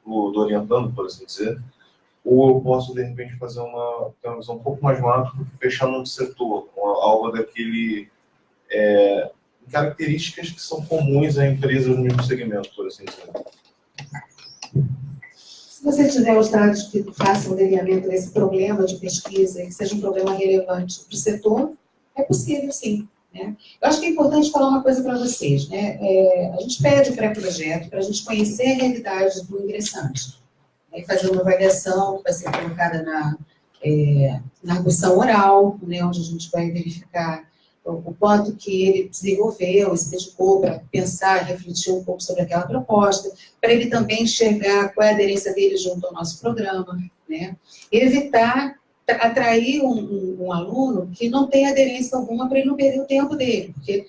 do orientando, por assim dizer, ou eu posso, de repente, ter uma visão um pouco mais macro, fechando um setor, algo daquele... características que são comuns a empresas no mesmo segmento, por assim dizer. Se você tiver os dados que façam o delineamento desse problema de pesquisa, que seja um problema relevante para o setor, é possível, sim. Né? Eu acho que é importante falar uma coisa para vocês. Né? A gente pede o pré-projeto para a gente conhecer a realidade do ingressante. Né? Fazer uma avaliação que vai ser colocada na arguição oral, né? Onde a gente vai verificar o quanto que ele desenvolveu, se dedicou para pensar, refletir um pouco sobre aquela proposta, para ele também enxergar qual é a aderência dele junto ao nosso programa, né? E evitar atrair um aluno que não tem aderência alguma para ele não perder o tempo dele. Porque,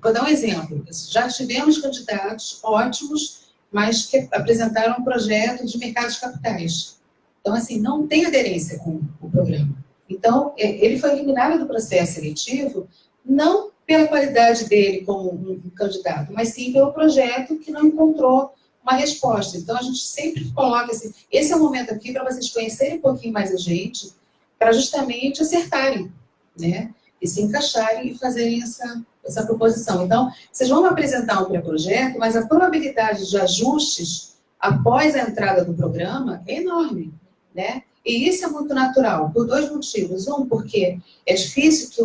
vou dar um exemplo, já tivemos candidatos ótimos, mas que apresentaram um projeto de mercado de capitais. Então, assim, não tem aderência com o programa. Então, ele foi eliminado do processo seletivo não pela qualidade dele como um candidato, mas sim pelo projeto que não encontrou uma resposta. Então, a gente sempre coloca assim, esse é o momento aqui para vocês conhecerem um pouquinho mais a gente, para justamente acertarem, né? E se encaixarem e fazerem essa proposição. Então, vocês vão apresentar um pré-projeto, mas a probabilidade de ajustes após a entrada do programa é enorme, né? E isso é muito natural, por dois motivos. Um, porque é difícil que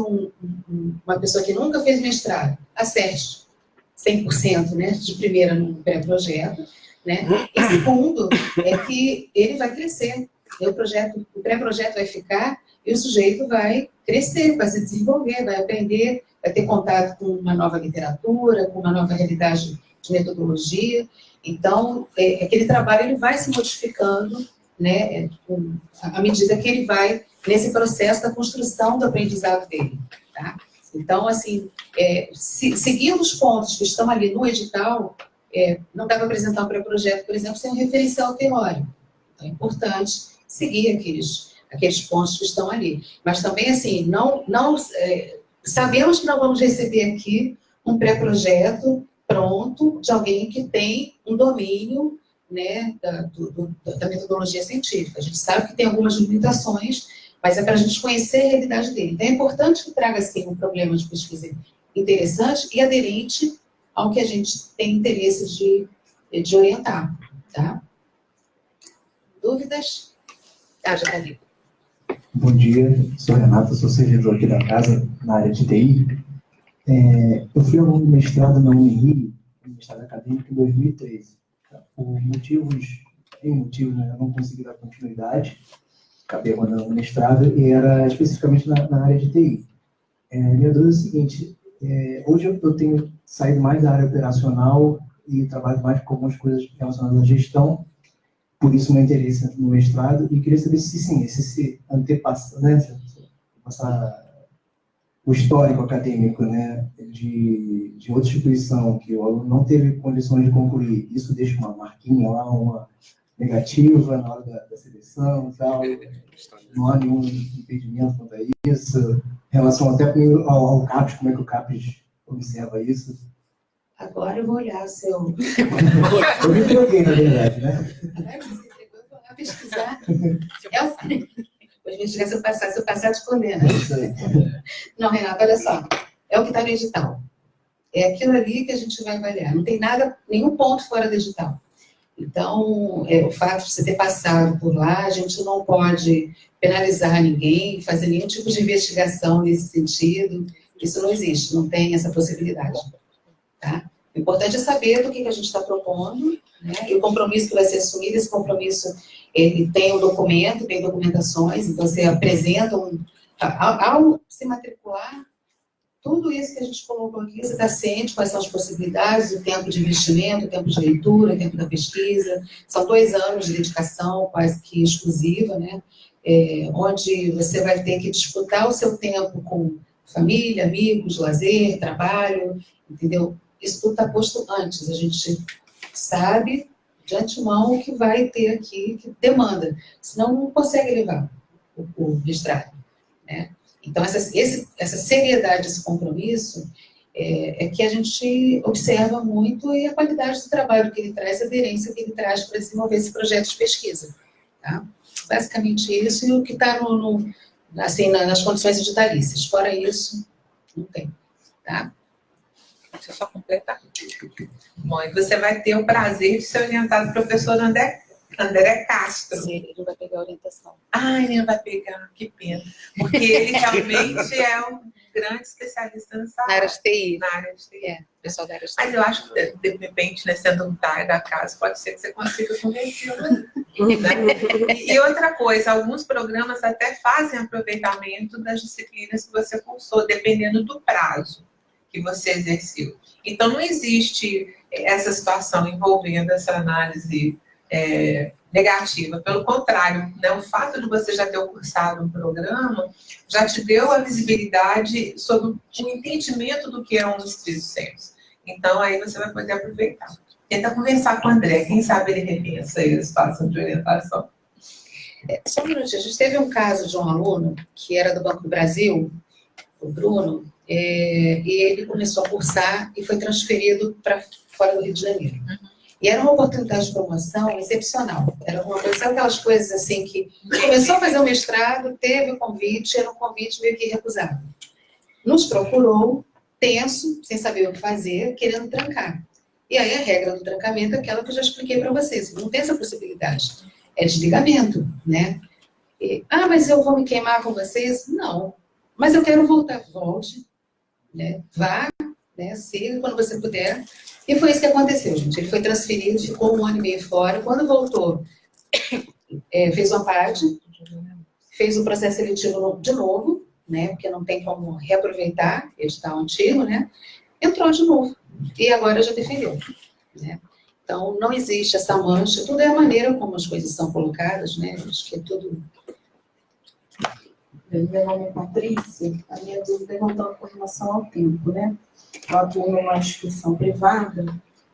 uma pessoa que nunca fez mestrado acerte 100%, né, de primeira no pré-projeto, né? E segundo, é que ele vai crescer. O pré-projeto vai ficar e o sujeito vai crescer, vai se desenvolver, vai aprender, vai ter contato com uma nova literatura, com uma nova realidade de metodologia. Então, aquele trabalho ele vai se modificando, né, à medida que ele vai nesse processo da construção do aprendizado dele, tá? Então, assim, seguindo os pontos que estão ali no edital, não dá para apresentar um pré-projeto, por exemplo, sem um referencial teórico. Então, é importante seguir aqueles pontos que estão ali. Mas também, assim, sabemos que não vamos receber aqui um pré-projeto pronto de alguém que tem um domínio, né, da metodologia científica. A gente sabe que tem algumas limitações, mas é para a gente conhecer a realidade dele. Então, é importante que traga, assim, um problema de pesquisa interessante e aderente ao que a gente tem interesse de orientar, tá? Dúvidas? Já está ali. Bom dia, sou Renato, sou servidor aqui da casa, na área de TI. Eu fui aluno de mestrado na Unirio, mestrado acadêmico, em 2013. Por motivos, né, eu não consegui dar continuidade, acabei abandonando o mestrado, e era especificamente na área de TI. Minha dúvida é a seguinte, hoje eu tenho saído mais da área operacional e trabalho mais com algumas coisas relacionadas à gestão, por isso meu interesse no mestrado, e queria saber se antepassa, né, passar o histórico acadêmico, né, de outra instituição que o aluno não teve condições de concluir, isso deixa uma marquinha lá, uma negativa na hora da seleção e tal, não há nenhum impedimento quanto a isso, em relação até ao CAPES, como é que o CAPES observa isso? Agora eu vou olhar o seu... Eu me joguei, na verdade, né? Você pegou e foi pesquisar. Vou investigar se eu passar te condena. Não, Renato, olha só. É o que está no edital. É aquilo ali que a gente vai avaliar. Não tem nada, nenhum ponto fora do edital. Então, o fato de você ter passado por lá, a gente não pode penalizar ninguém, fazer nenhum tipo de investigação nesse sentido. Isso não existe, não tem essa possibilidade. Tá? O importante é saber do que a gente está propondo, né? E o compromisso que vai ser assumido, esse compromisso, ele tem um documento, tem documentações, então você apresenta ao se matricular, tudo isso que a gente colocou aqui, você está ciente quais são as possibilidades, o tempo de investimento, o tempo de leitura, o tempo da pesquisa, são 2 anos de dedicação quase que exclusiva, né? Onde você vai ter que disputar o seu tempo com família, amigos, lazer, trabalho, entendeu? Isso tudo está posto antes, a gente sabe de antemão o que vai ter aqui, que demanda, senão não consegue levar o mestrado, né? Então, essa seriedade, esse compromisso, é que a gente observa muito e a qualidade do trabalho que ele traz, a aderência que ele traz para desenvolver esse projeto de pesquisa. Tá? Basicamente isso, e o que está assim, nas condições editalícias. Fora isso, não tem. Tá? Deixa eu só completar. Bom, e você vai ter o prazer de ser orientado pelo professor André Castro. Sim, ele vai pegar a orientação. Ah, ele não vai pegar, que pena. Porque ele realmente é um grande especialista nessa Na área de TI. Na área de TI. Pessoal da área de TI. Mas eu acho que, de repente, né, sendo um tar da casa, pode ser que você consiga convencê-lo. Né? E outra coisa, alguns programas até fazem aproveitamento das disciplinas que você cursou, dependendo do prazo que você exerceu. Então, não existe essa situação envolvendo essa análise negativa. Pelo contrário, né, o fato de você já ter cursado um programa já te deu a visibilidade sobre o entendimento do que é um dos trissemos. Então, aí você vai poder aproveitar. Tenta conversar com o André, quem sabe ele repensa aí a situação de orientação. Só um minutinho, a gente teve um caso de um aluno que era do Banco do Brasil, o Bruno, e ele começou a cursar e foi transferido para fora do Rio de Janeiro. E era uma oportunidade de promoção excepcional. Era uma coisa, sabe aquelas coisas assim que começou a fazer o mestrado, teve o convite, era um convite meio que recusado. Nos procurou, tenso, sem saber o que fazer, querendo trancar. E aí a regra do trancamento é aquela que eu já expliquei para vocês. Não tem essa possibilidade. É desligamento, né? Mas eu vou me queimar com vocês? Não. Mas eu quero voltar. Volte, né? Vá, né? Siga quando você puder. E foi isso que aconteceu, gente. Ele foi transferido, ficou 1 ano e meio fora. Quando voltou, fez uma parte, fez o processo seletivo de novo, né? Porque não tem como reaproveitar edital antigo, né? Entrou de novo. E agora já defendeu, né? Então, não existe essa mancha. Tudo é a maneira como as coisas são colocadas, né? Acho que é tudo... Meu nome é Patrícia. A minha dúvida é voltando com relação ao tempo, né? Eu atuo numa instituição privada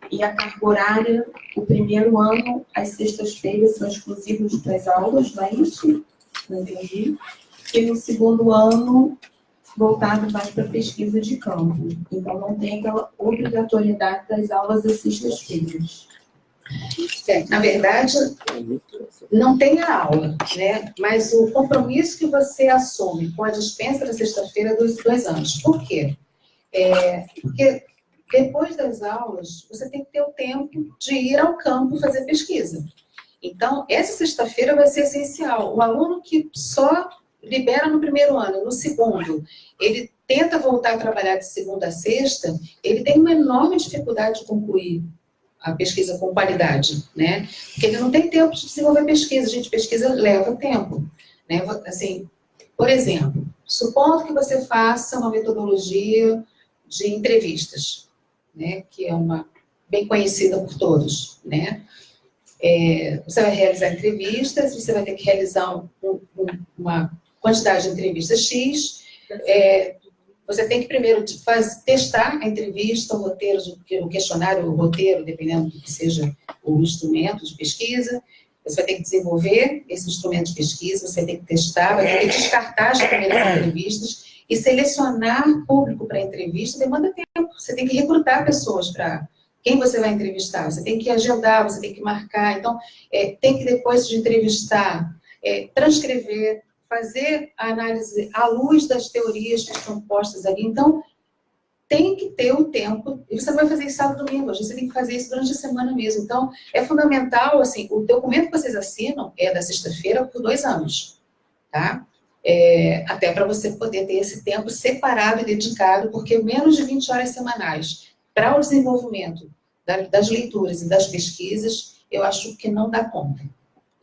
e a carga horária, o primeiro ano, as sextas-feiras são exclusivas das aulas, não é isso? Não entendi. E no segundo ano, voltado mais para pesquisa de campo. Então, não tem aquela obrigatoriedade das aulas às sextas-feiras. Na verdade, não tem a aula, né? Mas o compromisso que você assume com a dispensa da sexta-feira é dos 2 anos. Por quê? Porque depois das aulas, você tem que ter o tempo de ir ao campo fazer pesquisa. Então, essa sexta-feira vai ser essencial. O aluno que só libera no primeiro ano, no segundo, ele tenta voltar a trabalhar de segunda a sexta, ele tem uma enorme dificuldade de concluir a pesquisa com qualidade, né? Porque ele não tem tempo de desenvolver pesquisa. Gente, pesquisa leva tempo, né? Assim, por exemplo, supondo que você faça uma metodologia de entrevistas, né? Que é uma bem conhecida por todos, né? Você vai realizar entrevistas, você vai ter que realizar uma quantidade de entrevistas X, você tem que primeiro testar a entrevista, o roteiro, o questionário, o roteiro, dependendo do que seja o instrumento de pesquisa. Você vai ter que desenvolver esse instrumento de pesquisa, você vai ter que testar, vai ter que descartar as primeiras entrevistas e selecionar público para entrevista demanda tempo. Você tem que recrutar pessoas para quem você vai entrevistar, você tem que agendar, você tem que marcar. Então, tem que depois de entrevistar, transcrever, fazer a análise à luz das teorias que estão postas ali. Então, tem que ter o tempo, e você não vai fazer isso sábado e domingo, você tem que fazer isso durante a semana mesmo. Então, é fundamental, assim, o documento que vocês assinam é da sexta-feira por 2 anos, tá? Até para você poder ter esse tempo separado e dedicado, porque menos de 20 horas semanais para o desenvolvimento das leituras e das pesquisas, eu acho que não dá conta.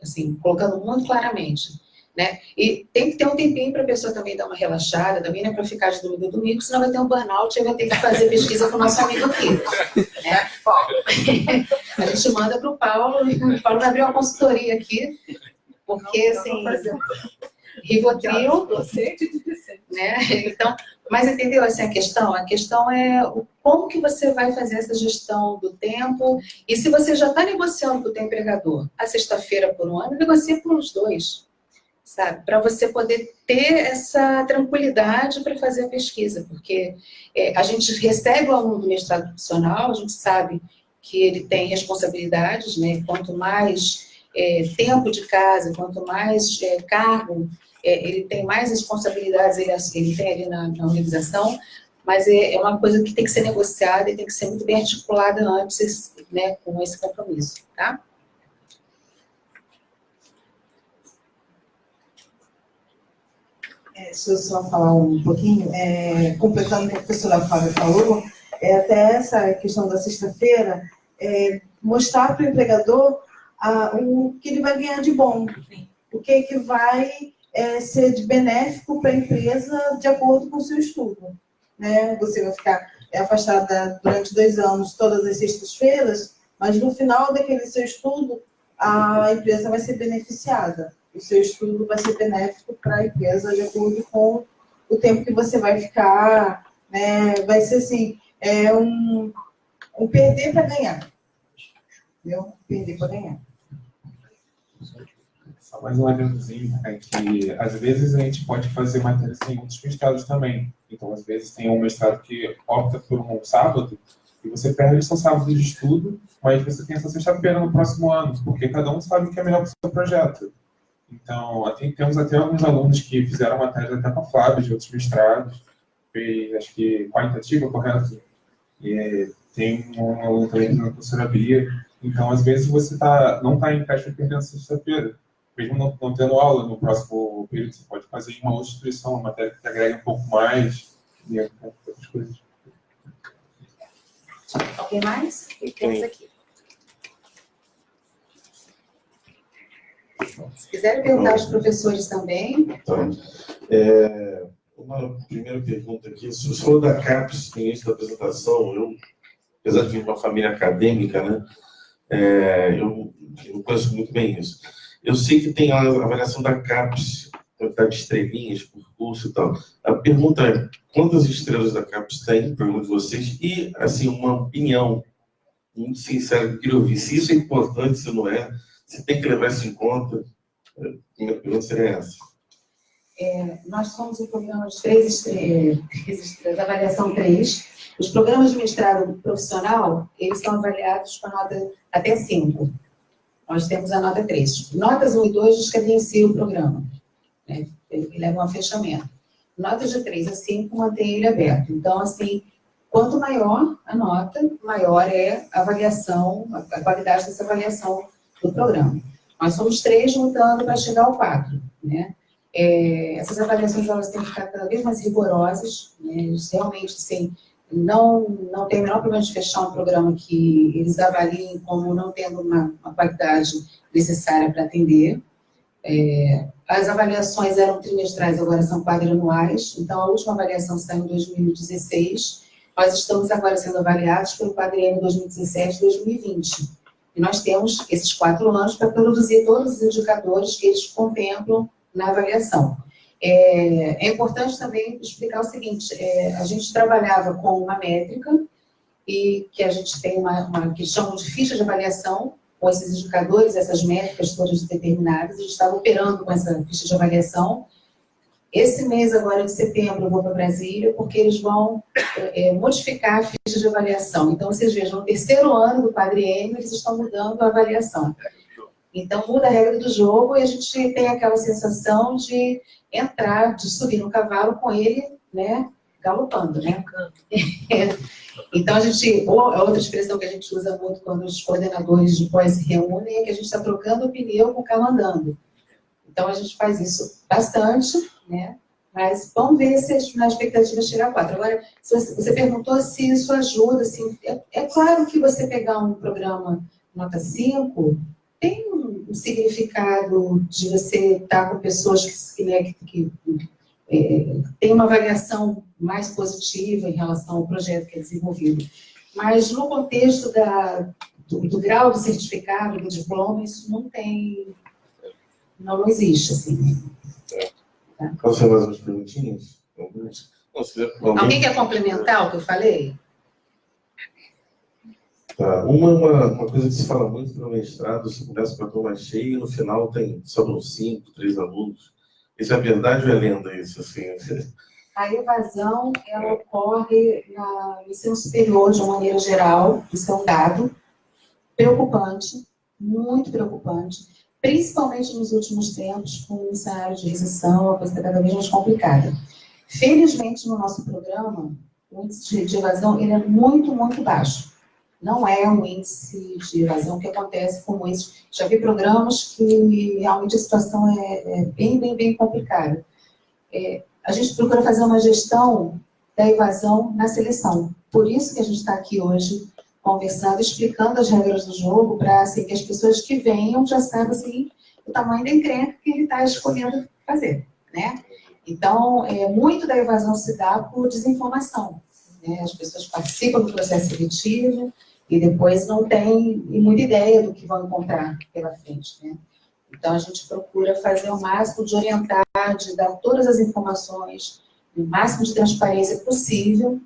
Assim, colocando muito claramente. Né? E tem que ter um tempinho para a pessoa também dar uma relaxada, também não é para ficar de domingo a domingo, senão vai ter um burnout e vai ter que fazer pesquisa com o nosso amigo aqui. Né? A gente manda para o Paulo, e o Paulo vai abrir uma consultoria aqui, porque assim, Rivotril, né? Então, mas entendeu assim, a questão é como que você vai fazer essa gestão do tempo, e se você já está negociando com o teu empregador a sexta-feira por 1 ano, negocia por uns 2. sabe? Para você poder ter essa tranquilidade para fazer a pesquisa, porque a gente recebe o aluno do mestrado profissional, a gente sabe que ele tem responsabilidades, né? Quanto mais tempo de casa, quanto mais cargo, ele tem mais responsabilidades, ele tem ali na organização, mas é uma coisa que tem que ser negociada e tem que ser muito bem articulada antes, né, com esse compromisso, tá? Deixa eu só falar um pouquinho, completando o que a professora Flávia falou, até essa questão da sexta-feira, mostrar para o empregador o que ele vai ganhar de bom, o que vai ser de benéfico para a empresa de acordo com o seu estudo. Né? Você vai ficar afastada durante 2 anos, todas as sextas-feiras, mas no final daquele seu estudo, a empresa vai ser beneficiada. O seu estudo vai ser benéfico para a empresa de acordo com o tempo que você vai ficar, né? Vai ser assim, um perder para ganhar. Entendeu? Perder para ganhar. Só mais um adendozinho, que às vezes a gente pode fazer matérias em outros mestrados também. Então, às vezes tem um mestrado que opta por um sábado e você perde o seu sábado de estudo, mas você tem essa sexta-feira no próximo ano, porque cada um sabe o que é melhor para o seu projeto. Então, temos até alguns alunos que fizeram matérias até com a Flávia, de outros mestrados, fez, acho que, qualitativa, correto? E tem um aluno também da professora Bia. Então, às vezes, você não está em caixa perdendo sexta-feira. Mesmo não tendo aula no próximo período, você pode fazer uma outra instituição, uma matéria que te agrega um pouco mais, e outras coisas. Alguém mais? O que temos aqui? Se quiserem perguntar aos professores também. Então, uma primeira pergunta aqui. Você falou da CAPES no início da apresentação. Eu, apesar de vir de uma família acadêmica, né, eu conheço muito bem isso. Eu sei que tem a avaliação da CAPES, quantidade de estrelinhas por curso e tal. A pergunta é, quantas estrelas da CAPES tem, pergunto vocês, e, assim, uma opinião muito sincera que eu queria ouvir. Se isso é importante, se não é, se tem que levar isso em conta, a primeira pergunta seria essa. Nós somos um programa de 3 estrelas, avaliação 3. Os programas de mestrado profissional, eles são avaliados com a nota até 5. Nós temos a nota 3. Notas 1 e 2 descredenciam o programa, né? Ele leva um fechamento. Notas de 3 a 5 mantém ele aberto. Então, assim, quanto maior a nota, maior é a avaliação, a qualidade dessa avaliação do programa. Nós somos 3 lutando para chegar ao 4, né? Essas avaliações, elas têm que ficar cada vez mais rigorosas, né? Eles realmente, assim, não tem o menor problema de fechar um programa que eles avaliem como não tendo uma qualidade necessária para atender. As avaliações eram trimestrais, agora são quadrianuais. Então, a última avaliação saiu em 2016. Nós estamos agora sendo avaliados pelo quadriênio 2017 e 2020. E nós temos esses 4 anos para produzir todos os indicadores que eles contemplam na avaliação. É importante também explicar o seguinte, a gente trabalhava com uma métrica, e que a gente tem uma que chamam de ficha de avaliação, com esses indicadores, essas métricas todas determinadas, a gente estava operando com essa ficha de avaliação. Esse mês, agora de setembro, eu vou para Brasília, porque eles vão modificar a ficha de avaliação. Então, vocês vejam, no 3º ano do quadriênio, eles estão mudando a avaliação. Então, muda a regra do jogo e a gente tem aquela sensação de entrar, de subir no cavalo com ele, né, galopando, né? Então, a outra expressão que a gente usa muito quando os coordenadores de pós se reúnem é que a gente está trocando o pneu com o carro andando. Então, a gente faz isso bastante, né? Mas vamos ver se na expectativa chegar a 4. Agora, você perguntou se isso ajuda, assim, é claro que você pegar um programa nota 5, tem um significado de você estar com pessoas que tem uma avaliação mais positiva em relação ao projeto que é desenvolvido. Mas no contexto do grau de certificado, do diploma, isso não existe, assim. Tá? Posso fazer mais umas perguntinhas? Alguém quer complementar o que eu falei? Tá. Uma coisa que se fala muito no mestrado, você começa com a turma cheia e no final sobram 5, 3 alunos. Isso é verdade ou é lenda, isso, assim? A evasão, ela ocorre no ensino superior de uma maneira geral, isso é um dado preocupante, muito preocupante, principalmente nos últimos tempos, com o cenário de recessão, a coisa está cada vez mais complicada. Felizmente, no nosso programa, o índice de evasão ele é muito, muito baixo. Não é um índice de evasão que acontece como esse. Já vi programas que realmente a situação é bem, bem, bem complicada. A gente procura fazer uma gestão da evasão na seleção. Por isso que a gente está aqui hoje conversando, explicando as regras do jogo, para assim, que as pessoas que venham já saibam assim, o tamanho da encrenca que ele está escolhendo fazer, né? Então, muito da evasão se dá por desinformação, né? As pessoas participam do processo seletivo e depois não têm muita ideia do que vão encontrar pela frente, né? Então, a gente procura fazer o máximo de orientar, de dar todas as informações, o máximo de transparência possível,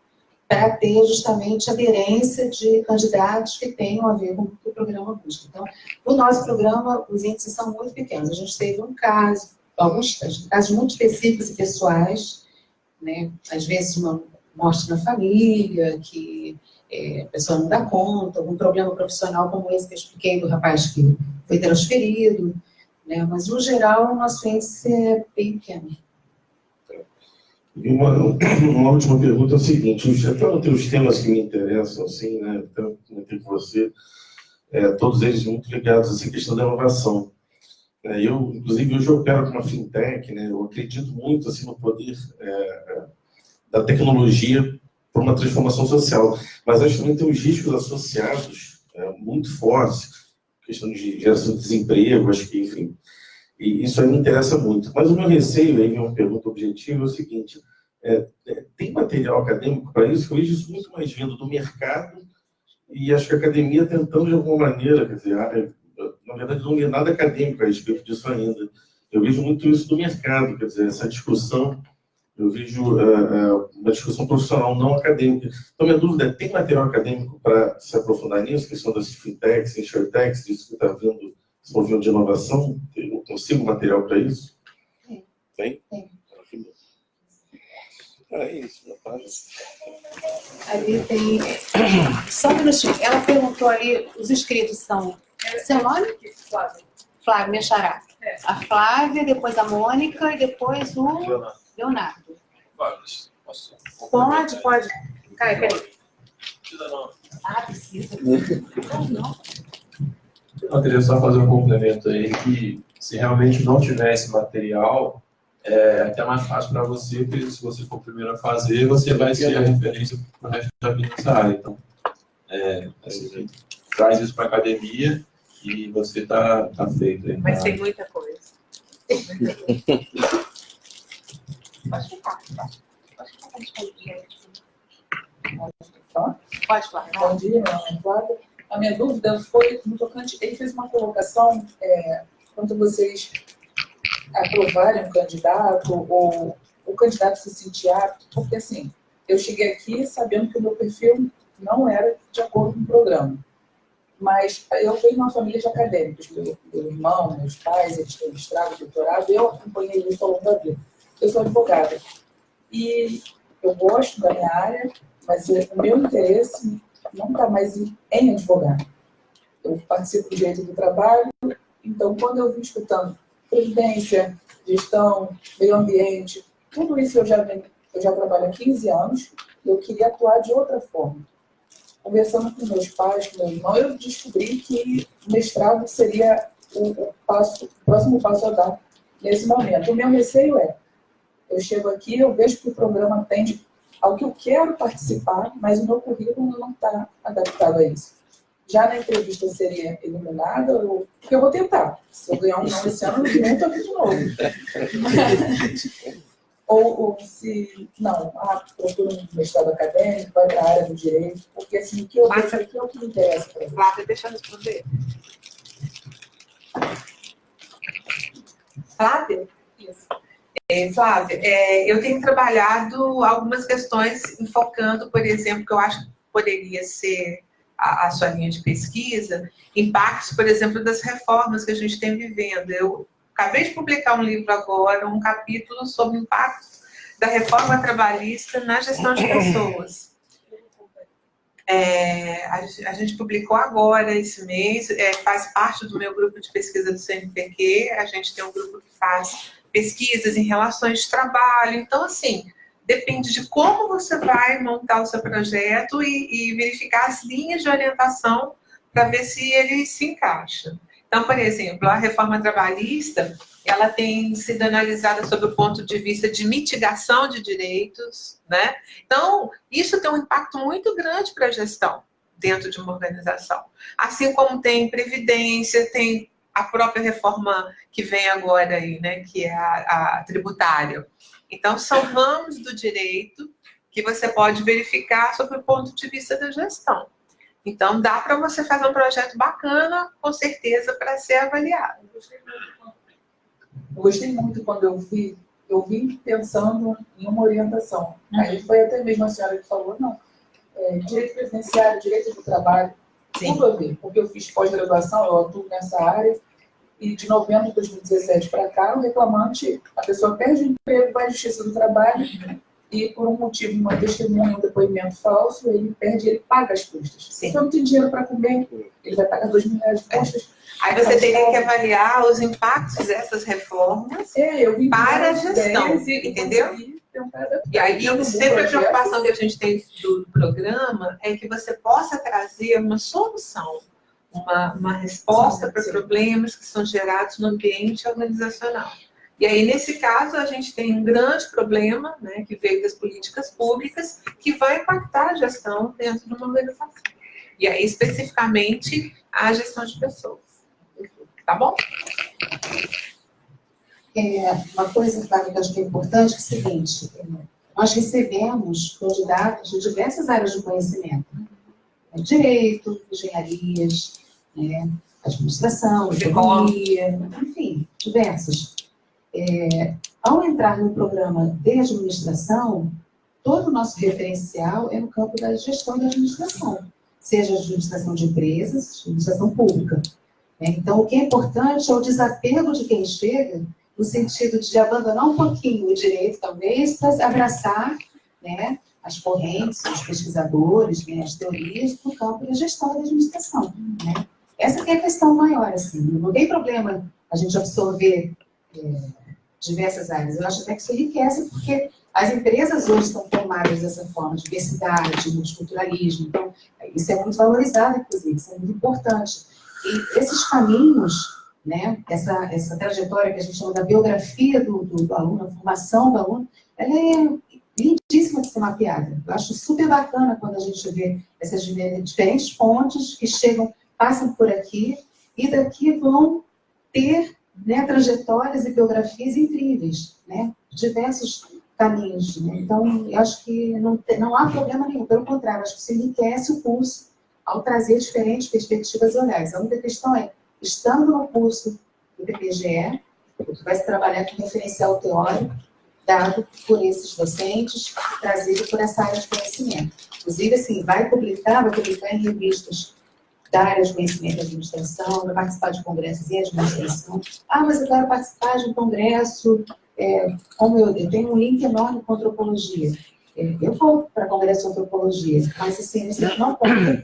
para ter justamente aderência de candidatos que tenham a ver com o que o programa busca. Então, no nosso programa, os índices são muito pequenos. A gente teve um caso, alguns casos muito específicos e pessoais, né? Às vezes uma morte na família, que a pessoa não dá conta, algum problema profissional como esse que eu expliquei do rapaz que foi transferido, né? Mas, no geral, o nosso índice é bem pequeno. E uma última pergunta é o seguinte, até tem os temas que me interessam, assim, né, até comentei com você, todos eles muito ligados a essa questão da inovação. Eu, inclusive, hoje eu opero com uma fintech, né, eu acredito muito, assim, no poder da tecnologia para uma transformação social, mas acho que também tem os riscos associados muito fortes, questão de geração de desemprego, acho que, enfim, e isso aí me interessa muito. Mas o meu receio, aí uma pergunta objetiva, é o seguinte, tem material acadêmico para isso? Eu vejo isso muito mais vindo do mercado e acho que a academia tentando de alguma maneira, quer dizer, na verdade não li nada acadêmico a respeito disso ainda. Eu vejo muito isso do mercado, quer dizer, essa discussão, eu vejo uma discussão profissional, não acadêmica. Então, minha dúvida é, tem material acadêmico para se aprofundar nisso, questão das fintechs, insurtechs, disso que está vindo, esse movimento de inovação? Eu consigo material para isso? Tem? Tem. É isso, minha página. Ali tem... Só um minutinho. Ela perguntou ali, os inscritos são... Seu nome? Flávia. Flávia, minha xará. A Flávia, depois a Mônica e depois o Leonardo. Pode. Caio, peraí. Precisa. Não. Eu queria só fazer um complemento aí, que se realmente não tiver esse material, é até mais fácil para você, porque se você for o primeiro a fazer, você vai ser a referência para o resto da vida nessa área. Então, assim, traz isso para a academia e você tá feito aí. Mas tem muita coisa. Pode ficar. Pode falar. Bom dia, meu nome é Flávia. A minha dúvida foi no tocante, ele fez uma colocação, quando vocês aprovarem um candidato, ou o candidato se sentir apto, porque assim, eu cheguei aqui sabendo que o meu perfil não era de acordo com o programa. Mas eu venho de uma família de acadêmicos, meu irmão, meus pais, eles têm mestrado, doutorado, eu acompanhei isso ao longo da vida. Eu sou advogada. E eu gosto da minha área, mas o meu interesse não está mais em advogar. Eu participo do direito do trabalho, então quando eu vim escutando previdência, gestão, meio ambiente, tudo isso eu já trabalho há 15 anos, eu queria atuar de outra forma. Conversando com meus pais, com meu irmão, eu descobri que o mestrado seria o próximo passo a dar nesse momento. O meu receio eu chego aqui, eu vejo que o programa atende ao que eu quero participar, mas o meu currículo não está adaptado a isso. Já na entrevista eu seria eliminada, porque eu vou tentar. Se eu ganhar um não esse ano, eu monto aqui de novo. ou se, não, procura um mestrado acadêmico, vai para a área do direito, porque assim, o que eu vejo aqui é o que me interessa para mim. Flávia, deixa eu responder. Flávia? Isso. Flávia, eu tenho trabalhado algumas questões enfocando, por exemplo, que eu acho que poderia ser a sua linha de pesquisa, impactos, por exemplo, das reformas que a gente tem vivendo. Eu acabei de publicar um livro agora, um capítulo sobre o impacto da reforma trabalhista na gestão de pessoas. A gente publicou agora, esse mês, faz parte do meu grupo de pesquisa do CNPq, a gente tem um grupo que faz pesquisas em relações de trabalho, então, assim, depende de como você vai montar o seu projeto e verificar as linhas de orientação para ver se ele se encaixa. Então, por exemplo, a reforma trabalhista, ela tem sido analisada sob o ponto de vista de mitigação de direitos, né? Então, isso tem um impacto muito grande para a gestão dentro de uma organização. Assim como tem previdência, tem a própria reforma que vem agora aí, né? Que é a tributária. Então, são ramos do direito que você pode verificar sob o ponto de vista da gestão. Então, dá para você fazer um projeto bacana, com certeza, para ser avaliado. Eu gostei muito quando eu vim pensando em uma orientação. Aí foi até mesmo a senhora que falou, não, direito previdenciário, direito do trabalho, tudo a ver, porque eu fiz pós-graduação, eu atuo nessa área, e de novembro de 2017 para cá, o reclamante, a pessoa perde o emprego, vai à Justiça do Trabalho, e por um motivo, uma testemunha, um depoimento falso, ele paga as custas. Se não tem dinheiro para comer, ele vai pagar R$2.000 de custas. Aí você teria que avaliar os impactos dessas reformas para a gestão, entendeu? E aí, sempre a preocupação que a gente tem do programa é que você possa trazer uma solução, uma resposta para problemas que são gerados no ambiente organizacional. E aí, nesse caso, a gente tem um grande problema, né, que veio das políticas públicas, que vai impactar a gestão dentro de uma organização. E aí, especificamente, a gestão de pessoas. Tá bom? Uma coisa, Flávia, que eu acho que é importante é o seguinte, nós recebemos candidatos de diversas áreas de conhecimento. Direito, engenharias, administração, economia, enfim, diversas. Ao entrar no programa de administração, todo o nosso referencial é no campo da gestão da administração, seja administração de empresas, administração pública. Então, o que é importante é o desapego de quem chega, no sentido de abandonar um pouquinho o direito, talvez, para abraçar, né, as correntes, os pesquisadores, né, as teorias do campo da gestão da administração. Né? Essa que é a questão maior. Assim. Não tem problema a gente absorver diversas áreas. Eu acho até que isso enriquece, porque as empresas hoje estão formadas dessa forma, diversidade, multiculturalismo. Então, isso é muito valorizado, inclusive, isso é muito importante. E esses caminhos, né, essa trajetória que a gente chama da biografia do aluno, a formação do aluno, ela é lindíssima de ser mapeada. Eu acho super bacana quando a gente vê essas diferentes fontes que chegam, passam por aqui, e daqui vão ter, né, trajetórias e biografias incríveis, né, diversos caminhos. Né? Então, eu acho que não há problema nenhum, pelo contrário, acho que isso enriquece o curso ao trazer diferentes perspectivas e olhares. A única questão é, estando no curso do PPGE, vai se trabalhar com referencial teórico, dado por esses docentes, trazido por essa área de conhecimento. Inclusive, assim, vai publicar em revistas da área de conhecimento e administração, vai participar de congressos em administração. Ah, mas eu quero participar de um congresso, como eu tenho um link enorme com antropologia. Eu vou para congresso de antropologia, mas assim, isso não conta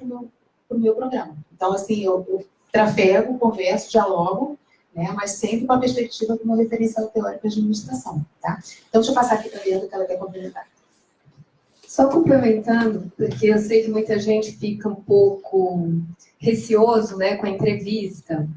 para o meu programa. Então, assim, eu trafego, converso, dialogo, né, mas sempre com a perspectiva como referencial teórico de administração. Tá? Então, deixa eu passar aqui para a Leandro, que ela quer complementar. Só complementando, porque eu sei que muita gente fica um pouco receoso, né, com a entrevista.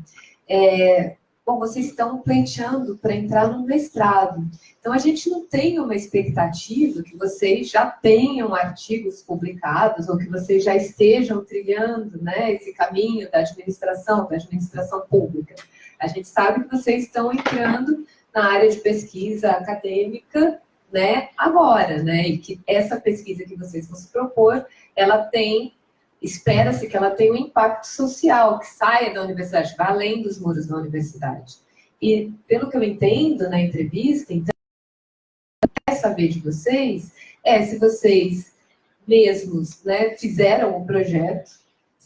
Bom, vocês estão pleiteando para entrar no mestrado. Então, a gente não tem uma expectativa que vocês já tenham artigos publicados ou que vocês já estejam trilhando, né, esse caminho da administração pública. A gente sabe que vocês estão entrando na área de pesquisa acadêmica, né, agora, né, e que essa pesquisa que vocês vão se propor, espera-se que ela tenha um impacto social, que saia da universidade, vá além dos muros da universidade. E, pelo que eu entendo na entrevista, então, eu quero saber de vocês, se vocês mesmos, né, fizeram o projeto,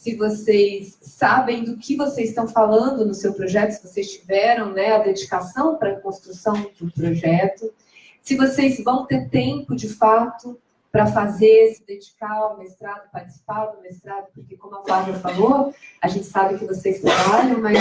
se vocês sabem do que vocês estão falando no seu projeto, se vocês tiveram, né, a dedicação para a construção de um projeto, se vocês vão ter tempo, de fato, para fazer, se dedicar ao mestrado, participar do mestrado, porque, como a Flávia falou, a gente sabe que vocês trabalham, mas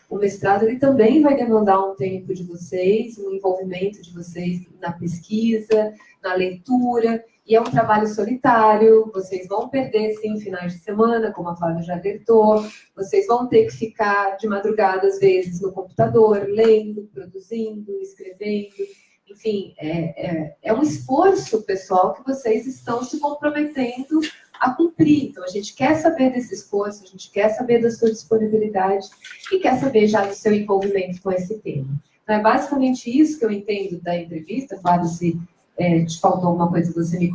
o mestrado ele também vai demandar um tempo de vocês, um envolvimento de vocês na pesquisa, na leitura, e é um trabalho solitário, vocês vão perder, sim, finais de semana, como a Flávia já alertou, vocês vão ter que ficar de madrugada, às vezes, no computador, lendo, produzindo, escrevendo. Enfim, é um esforço, pessoal, que vocês estão se comprometendo a cumprir. Então, a gente quer saber desse esforço, a gente quer saber da sua disponibilidade e quer saber já do seu envolvimento com esse tema. Então, é basicamente isso que eu entendo da entrevista. Flávio, se te faltou alguma coisa, você me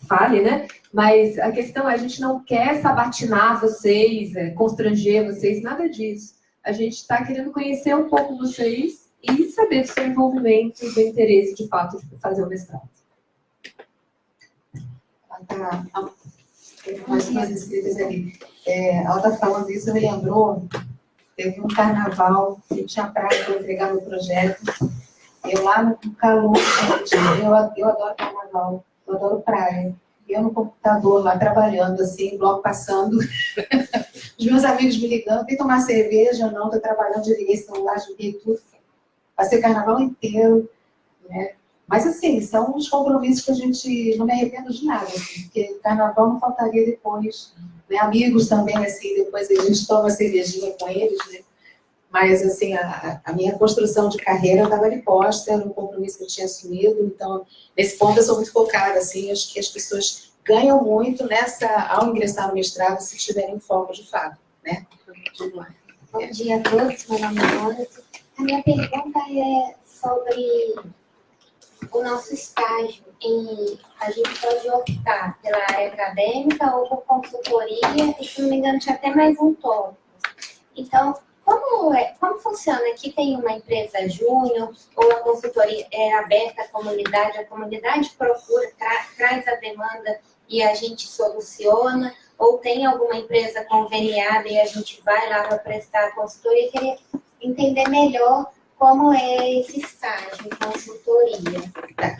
fale, né? Mas a questão é, a gente não quer sabatinar vocês, constranger vocês, nada disso. A gente está querendo conhecer um pouco vocês e saber do seu envolvimento e do interesse, de fato, de fazer o mestrado. Mais umas inscritas ali. Ela está falando isso, me lembrou, teve um carnaval, eu tinha praia para entregar meu projeto. Eu lá no calor, eu adoro carnaval, eu adoro praia. Eu no computador lá trabalhando, assim, o bloco passando. Os meus amigos me ligando, vem tomar cerveja, não, estou trabalhando, desliguei esse celular, joguei tudo. Passei o carnaval inteiro, né? Mas, assim, são uns compromissos que a gente não me arrependo de nada, assim, porque carnaval não faltaria depois. Né? Amigos também, assim, depois a gente toma cervejinha com eles, né? Mas, assim, a minha construção de carreira estava ali posta, era um compromisso que eu tinha assumido, então, nesse ponto eu sou muito focada, assim, acho que as pessoas ganham muito ao ingressar no mestrado, se tiverem foco de fato, né? Bom dia a todos, meu nome é Mônica. A minha pergunta é sobre o nosso estágio. A gente pode optar pela área acadêmica ou por consultoria, e se não me engano tinha até mais um tópico. Então, como funciona? Aqui tem uma empresa júnior, ou a consultoria é aberta à comunidade, a comunidade procura, traz a demanda e a gente soluciona, ou tem alguma empresa conveniada e a gente vai lá para prestar a consultoria? Eu queria entender melhor como é esse estágio em consultoria.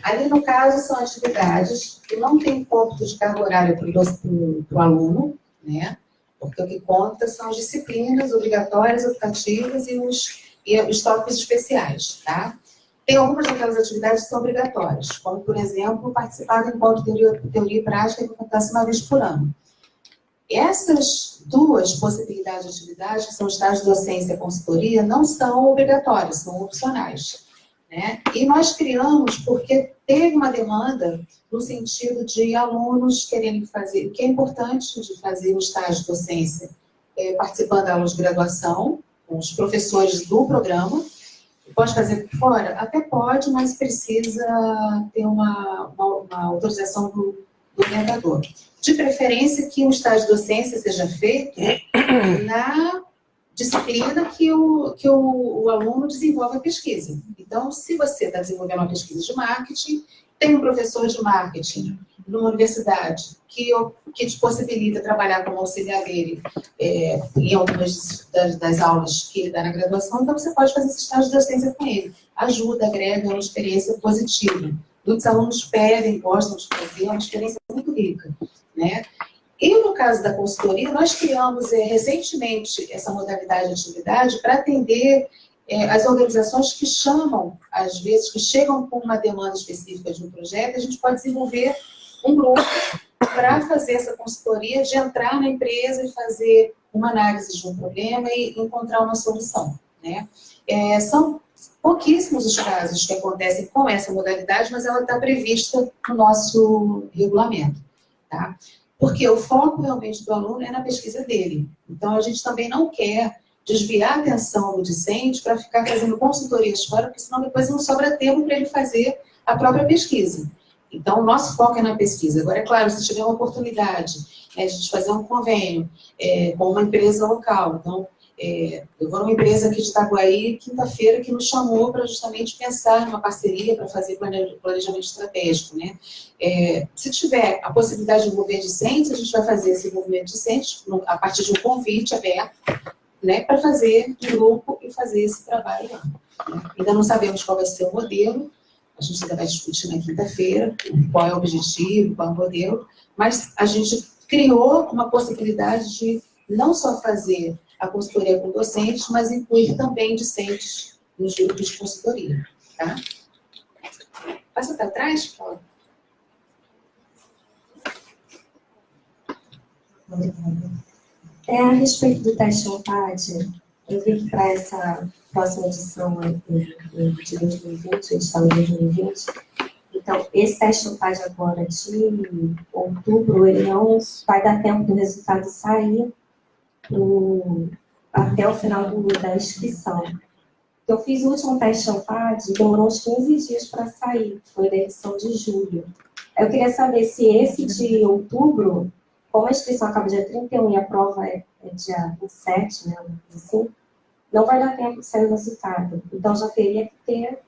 Ali, no caso, são atividades que não tem ponto de carga horária para o aluno, né? Porque o que conta são as disciplinas obrigatórias, optativas e os tópicos especiais, tá? Tem algumas daquelas atividades que são obrigatórias, como, por exemplo, participar do encontro de teoria e prática que acontece uma vez por ano. Essas duas possibilidades de atividade, que são estágio de docência e consultoria, não são obrigatórias, são opcionais, né? E nós criamos porque teve uma demanda no sentido de alunos querendo fazer, o que é importante de fazer o estágio de docência, participando da aula de graduação, com os professores do programa. Pode fazer por fora? Até pode, mas precisa ter uma autorização do orientador. De preferência que o estágio de docência seja feito na disciplina que o aluno desenvolve a pesquisa. Então, se você está desenvolvendo uma pesquisa de marketing, tem um professor de marketing numa universidade que te possibilita trabalhar como auxiliar dele em algumas das aulas que ele dá na graduação, então você pode fazer esse estágio de docência com ele. Ajuda, agrega, é uma experiência positiva. Muitos alunos pedem, gostam de fazer, é uma experiência muito rica, né? E no caso da consultoria, nós criamos recentemente essa modalidade de atividade para atender as organizações que chamam, às vezes, que chegam com uma demanda específica de um projeto, a gente pode desenvolver um grupo para fazer essa consultoria, de entrar na empresa e fazer uma análise de um problema e encontrar uma solução, né? São pouquíssimos os casos que acontecem com essa modalidade, mas ela está prevista no nosso regulamento, tá? Porque o foco realmente do aluno é na pesquisa dele. Então, a gente também não quer desviar a atenção do discente para ficar fazendo consultorias fora, porque senão depois não sobra tempo para ele fazer a própria pesquisa. Então, o nosso foco é na pesquisa. Agora, é claro, se tiver uma oportunidade de a gente fazer um convênio com uma empresa local, então, Eu vou numa empresa aqui de Itaguaí, quinta-feira, que nos chamou para justamente pensar numa parceria para fazer planejamento estratégico, né? Se tiver a possibilidade de envolver discentes, a gente vai fazer esse envolvimento de discentes a partir de um convite aberto, né, para fazer de grupo e fazer esse trabalho lá. Né? Ainda não sabemos qual vai ser o modelo, a gente ainda vai discutir na quinta-feira qual é o objetivo, qual é o modelo, mas a gente criou uma possibilidade de não só fazer a consultoria com docentes, mas incluir também discentes nos grupos de consultoria. Tá? Passa para trás, Paulo. A respeito do teste ANPAD, eu vi que para essa próxima edição de 2020, a gente está em 2020, então, esse teste ANPAD agora de outubro, ele não vai dar tempo do resultado sair até o final da inscrição. Eu fiz o último teste ANPAD, demorou uns 15 dias para sair, foi da edição de julho. Eu queria saber se esse de outubro, como a inscrição acaba dia 31 e a prova é dia 27, né, assim, não vai dar tempo de sair o resultado. Então, já teria que ter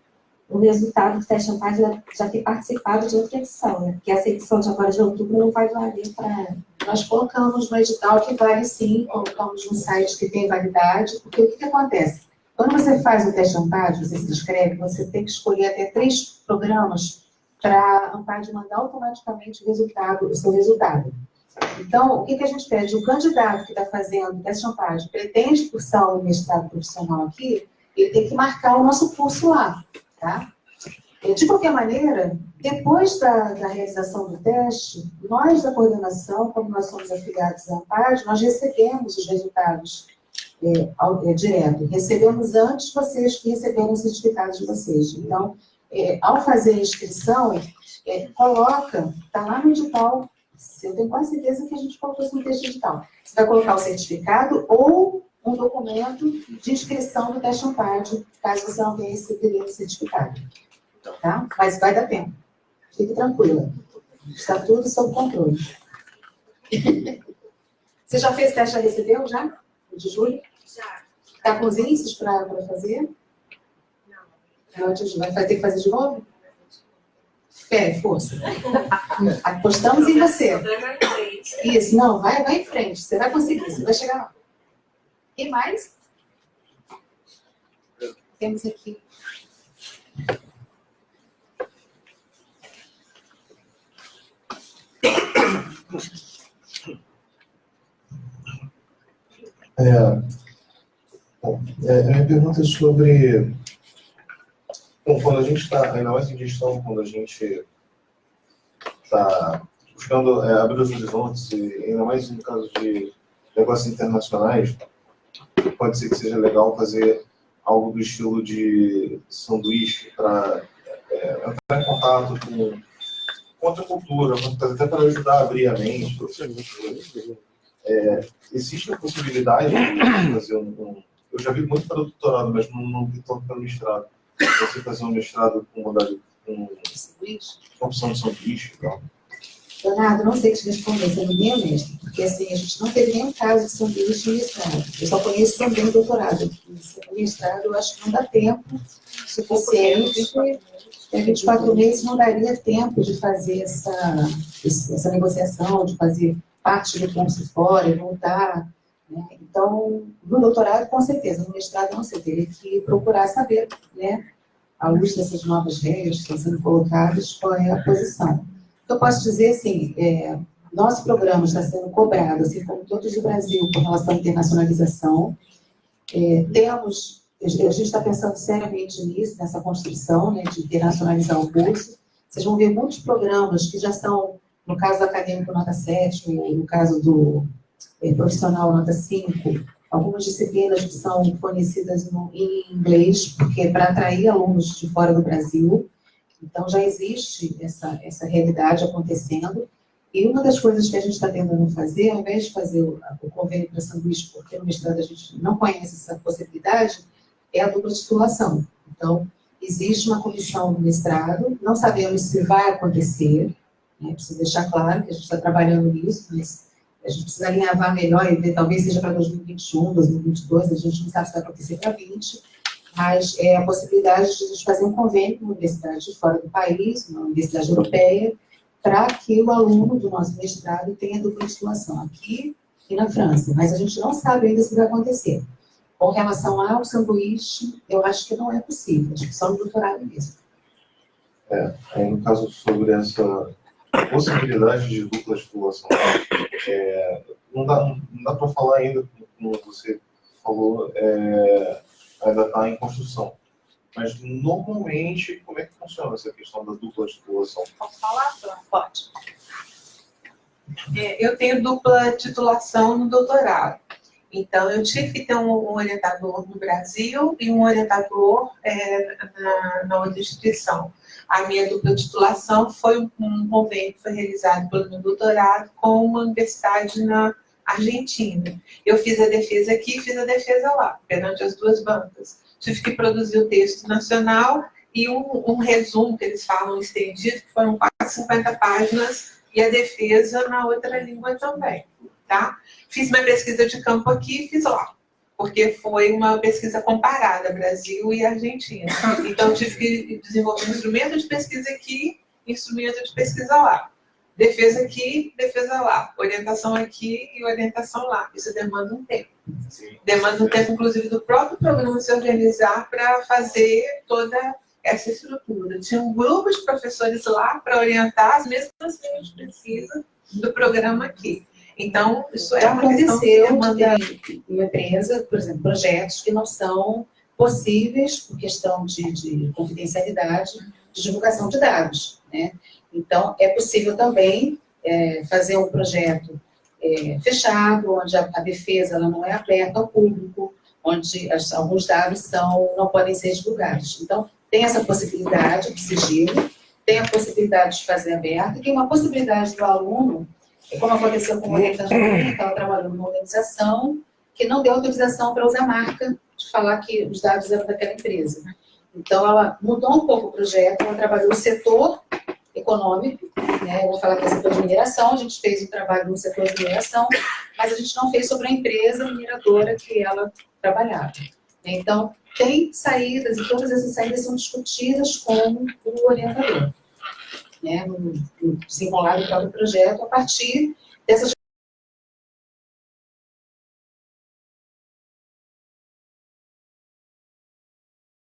o resultado do teste ANPAD, já ter participado de outra edição, né? Porque essa edição de agora de outubro não vai valer para... Nós colocamos no edital que vale sim, colocamos no site que tem validade, porque o que acontece? Quando você faz o teste ANPAD, você se inscreve, você tem que escolher até 3 programas para a ANPAD mandar automaticamente o seu resultado. Então, o que a gente pede? O candidato que está fazendo o teste ANPAD pretende cursar o mestrado profissional aqui, ele tem que marcar o nosso curso lá, tá? De qualquer maneira, depois da realização do teste, nós da coordenação, como nós somos afiliados à ANPAD, nós recebemos os resultados direto. Recebemos antes vocês que receberam os certificados de vocês. Então, ao fazer a inscrição, coloca, está lá no edital, eu tenho quase certeza que a gente colocou isso no texto edital. Você vai colocar o certificado ou um documento de inscrição do teste ANPAD, caso você não tenha recebido o certificado. Tá? Mas vai dar tempo. Fique tranquila. Está tudo sob controle. Você já fez teste, já recebeu, já? O de julho? Já. Está com os índices para fazer? Não. Vai ter que fazer de novo? Fé, força. Apostamos em você. Isso, não, vai em frente. Você vai conseguir, você vai chegar lá. E mais? Temos aqui. A minha pergunta é sobre... Bom, quando a gente está, ainda mais em gestão, quando a gente está buscando abrir os horizontes, e ainda mais no caso de negócios internacionais, pode ser que seja legal fazer algo do estilo de sanduíche para entrar em contato com outra cultura, até para ajudar a abrir a mente. Existe a possibilidade de fazer eu já vi muito para o doutorado, mas não vi tanto para o mestrado. Você fazer um mestrado com opção de sanduíche e tal. Leonardo, não sei te responder, você não é mesmo, porque assim, a gente não teve nenhum caso de sanduíche no mestrado. Eu só conheço também o doutorado. No mestrado, eu acho que não dá tempo suficiente. 24 meses não daria tempo de fazer essa negociação, de fazer parte do curso fora e voltar. Né? Então, no doutorado, com certeza, no mestrado, não, você teria que procurar saber, né, à luz dessas novas regras que estão sendo colocadas, qual é a posição. Eu posso dizer assim, nosso programa está sendo cobrado, assim como todos do Brasil, com relação à internacionalização. A gente está pensando seriamente nisso, nessa construção, né, de internacionalizar o curso. Vocês vão ver muitos programas que já são, no caso do acadêmico nota 7, no caso do profissional nota 5, algumas disciplinas que são fornecidas em inglês, porque para atrair alunos de fora do Brasil. Então, já existe essa realidade acontecendo. E uma das coisas que a gente está tentando fazer, ao invés de fazer o convênio para sanduíche, porque no mestrado a gente não conhece essa possibilidade, é a dupla titulação. Então, existe uma comissão do mestrado, não sabemos se vai acontecer, né? Preciso deixar claro que a gente está trabalhando nisso, mas A gente precisa alinhavar melhor, e talvez seja para 2021, 2022, a gente não sabe se vai acontecer para 2020, mas é a possibilidade de a gente fazer um convênio com uma universidade de fora do país, uma universidade europeia, para que o aluno do nosso mestrado tenha dupla titulação aqui e na França. Mas a gente não sabe ainda se vai acontecer. Com relação ao sanduíche, eu acho que não é possível, acho que só no doutorado mesmo. Aí, no caso, sobre essa possibilidade de dupla titulação, não dá para falar ainda, como você falou, ainda está em construção. Mas, normalmente, como é que funciona essa questão da dupla titulação? Posso falar? Pode. Eu tenho dupla titulação no doutorado. Então, eu tive que ter um orientador no Brasil e um orientador na outra instituição. A minha dupla titulação foi um convênio que foi realizado pelo meu doutorado com uma universidade na Argentina. Eu fiz a defesa aqui e fiz a defesa lá, perante as duas bancas. Tive que produzir o texto nacional e um resumo, que eles falam estendido, que foram quase 50 páginas, e a defesa na outra língua também. Tá? Fiz minha pesquisa de campo aqui e fiz lá, porque foi uma pesquisa comparada, Brasil e Argentina. Então, tive que desenvolver um instrumento de pesquisa aqui, instrumento de pesquisa lá. Defesa aqui, defesa lá. Orientação aqui e orientação lá. Isso demanda um tempo. Sim. Demanda um tempo, inclusive, do próprio programa se organizar para fazer toda essa estrutura. Tinha um grupo de professores lá para orientar as mesmas linhas de pesquisa do programa aqui. Então, isso é uma questão Aconteceu que demanda... de uma empresa, por exemplo, projetos que não são possíveis por questão de confidencialidade, de divulgação de dados, né? Então, é possível também fazer um projeto fechado, onde a defesa ela não é aberta ao público, onde alguns dados não podem ser divulgados. Então, tem essa possibilidade de sigilo, tem a possibilidade de fazer aberto, e tem uma possibilidade do aluno, como aconteceu com o orientador, que estava trabalhando numa organização que não deu autorização para usar a marca, de falar que os dados eram daquela empresa. Então, ela mudou um pouco o projeto, ela trabalhou no setor econômico, né? Eu vou falar que é o setor de mineração, a gente fez um trabalho no setor de mineração, mas a gente não fez sobre a empresa mineradora que ela trabalhava. Então, tem saídas, e todas essas saídas são discutidas com o orientador, né? No desenrolar do próprio projeto, a partir dessas